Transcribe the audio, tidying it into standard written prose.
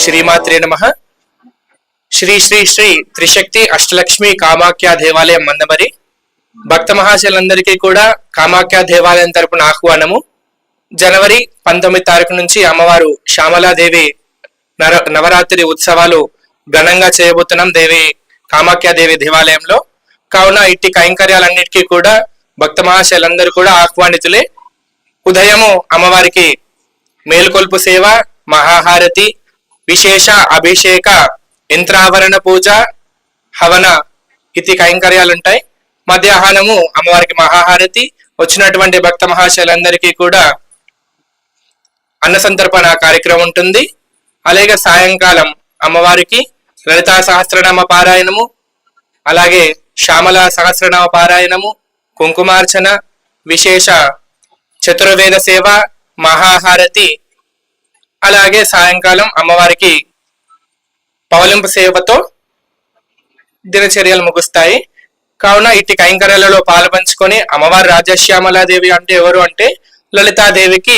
శ్రీమాత్రే నమః. శ్రీ శ్రీ శ్రీ త్రిశక్తి అష్టలక్ష్మి కామాఖ్య దేవాలయం మందమరి భక్త మహాశయులందరికీ కూడా కామాఖ్య దేవాలయం తరపున ఆహ్వానము. జనవరి 19 తారీఖు నుంచి అమ్మవారు శ్యామలాదేవి నవరాత్రి ఉత్సవాలు ఘనంగా చేయబోతున్నాం దేవి కామాఖ్య దేవి దేవాలయంలో. కావున ఇట్టి కైంకర్యాలన్నిటికీ కూడా భక్త మహాశయులందరూ కూడా ఆహ్వానితులే. ఉదయము అమ్మవారికి మేలుకొల్పు సేవ, మహాహారతి, విశేష అభిషేక, యంత్రావరణ పూజ, హవన ఇతి కైంకర్యాలుంటాయి. మధ్యాహ్నము అమ్మవారికి మహాహారతి, వచ్చినటువంటి భక్త మహాశయులందరికీ కూడా అన్న సంతర్పణ కార్యక్రమం ఉంటుంది. అలాగే సాయంకాలం అమ్మవారికి లలితా సహస్రనామ పారాయణము, అలాగే శ్యామల సహస్రనామ పారాయణము, కుంకుమార్చన, విశేష చతుర్వేద సేవ, మహాహారతి, అలాగే సాయంకాలం అమ్మవారికి పవలింపు సేవతో దినచర్యలు ముగుస్తాయి. కావున ఇట్టి కైంకర్యాలలో పాలుపంచుకొని అమ్మవారి రాజశ్యామలాదేవి అంటే ఎవరు అంటే లలితాదేవికి